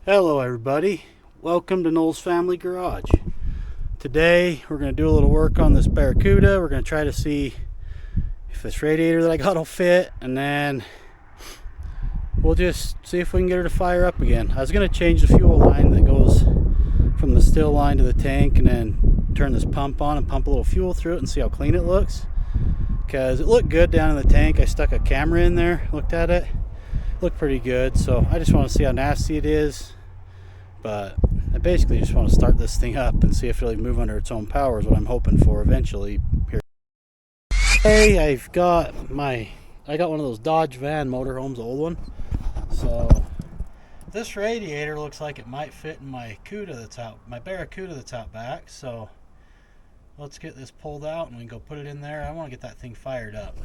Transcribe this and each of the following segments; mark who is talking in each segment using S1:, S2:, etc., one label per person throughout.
S1: Hello everybody, welcome to Noel's Family Garage. Today we're going to do a little work on this Barracuda. We're going to try to see if this radiator that I got will fit, and then we'll just see if we can get her to fire up again. I was going to change the fuel line that goes from the still line to the tank and then turn this pump on and pump a little fuel through it and see how clean it looks, because it looked good down in the tank. I stuck a camera in there, looked at it, looked pretty good, so I just want to see how nasty it is. But I basically just want to start this thing up and see if it'll move under its own power is what I'm hoping for eventually. Hey, I got one of those Dodge van motorhomes, the old one. So this radiator looks like it might fit in my Barracuda that's out back. So let's get this pulled out and we can go put it in there. I want to get that thing fired up.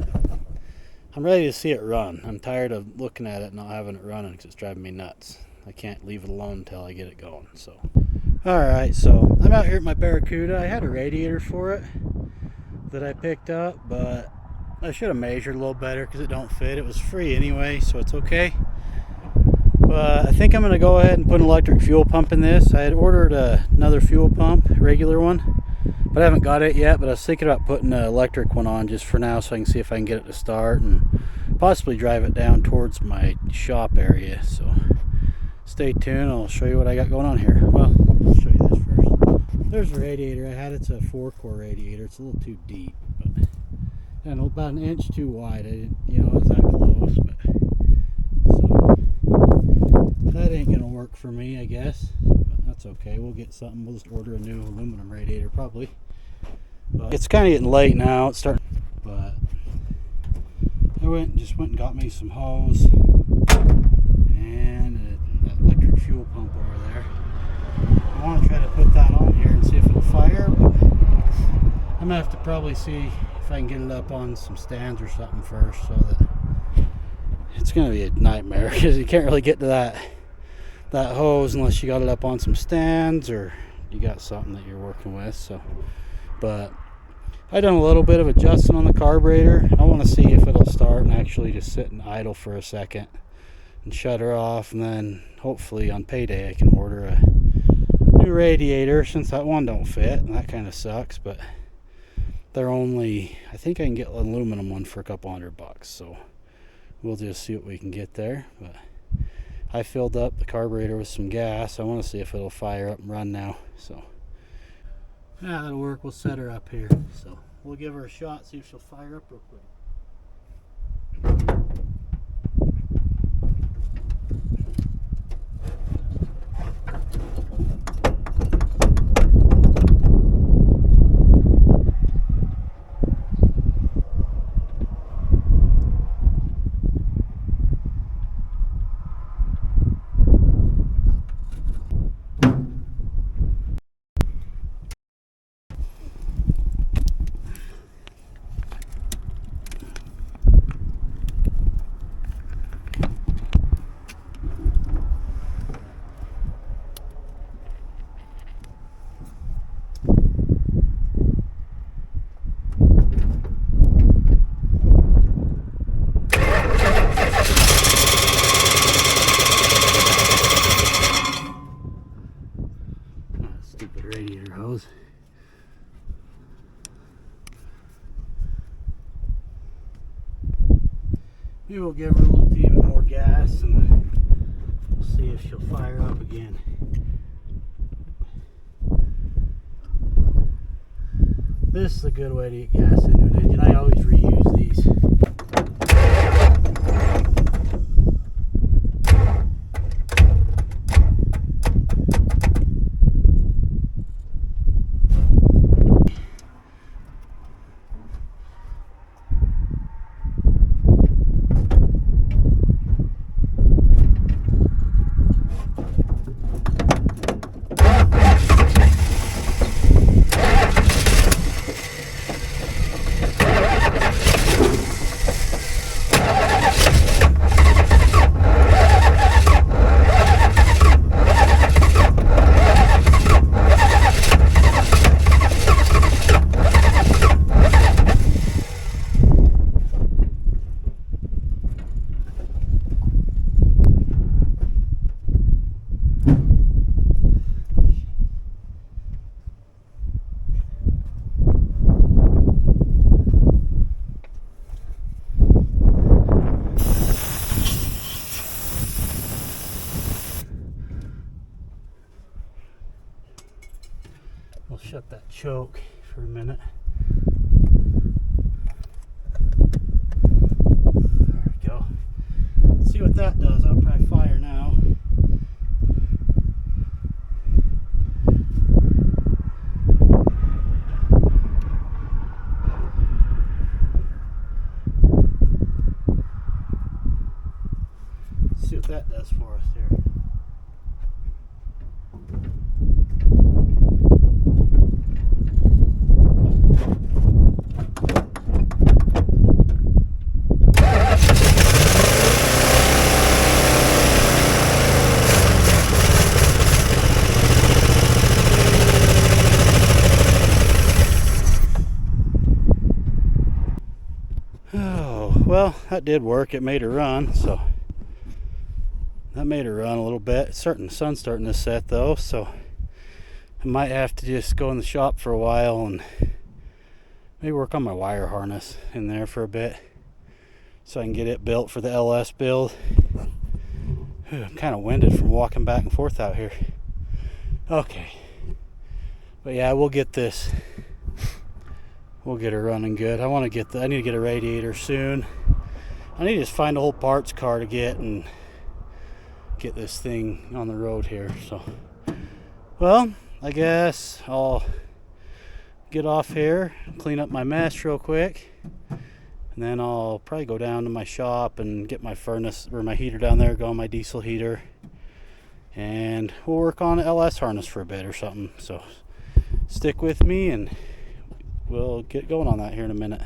S1: I'm ready to see it run. I'm tired of looking at it and not having it running because it's driving me nuts. I can't leave it alone until I get it going. So, alright, so I'm out here at my Barracuda. I had a radiator for it that I picked up, but I should have measured a little better because it don't fit. It was free anyway, so it's okay. But I think I'm going to go ahead and put an electric fuel pump in this. I had ordered another fuel pump, a regular one, but I haven't got it yet. But I was thinking about putting an electric one on just for now so I can see if I can get it to start and possibly drive it down towards my shop area. So stay tuned, I'll show you what I got going on here. Well, I'll show you this first. There's the radiator I had. It's a 4-core radiator. It's a little too deep, but and about 1 inch too wide. I didn't, it was that close, but so that ain't gonna work for me, I guess. But that's okay. We'll get something. We'll just order a new aluminum radiator probably. But it's kind of getting late now. It's starting, but I just went and got me some hose and that electric fuel pump over there. I want to try to put that on here and see if it'll fire, but I'm gonna have to probably see if I can get it up on some stands or something first, so that it's gonna be a nightmare because you can't really get to that hose unless you got it up on some stands or you got something that you're working with. So, but I done a little bit of adjusting on the carburetor. I want to see if it'll start and actually just sit and idle for a second and shut her off, and then hopefully on payday I can order a new radiator since that one don't fit, and that kind of sucks. But they're only, I think I can get an aluminum one for a couple $100, so we'll just see what we can get there. But I filled up the carburetor with some gas. I want to see if it'll fire up and run now. So yeah, that'll work. We'll set her up here, so we'll give her a shot, see if she'll fire up real quick. Stupid radiator hose. Maybe we'll give her a little bit more gas and we'll see if she'll fire up again. This is a good way to get gas into an engine. I always reuse these. shut that choke for a minute. There we go. Let's see what that does. I'll probably fire now. See what that does for us here. Oh, well, that did work. It made her run, so that made her run a little bit. The sun's starting to set though, so I might have to just go in the shop for a while and maybe work on my wire harness in there for a bit so I can get it built for the LS build. I'm kind of winded from walking back and forth out here. Okay, but yeah, we'll get this. We'll get her running good. I need to get a radiator soon. I need to just find a whole parts car to get and get this thing on the road here. So, well, I guess I'll get off here, clean up my mess real quick, and then I'll probably go down to my shop and get my furnace or my heater down there, go on my diesel heater, and we'll work on an LS harness for a bit or something. So stick with me and we'll get going on that here in a minute.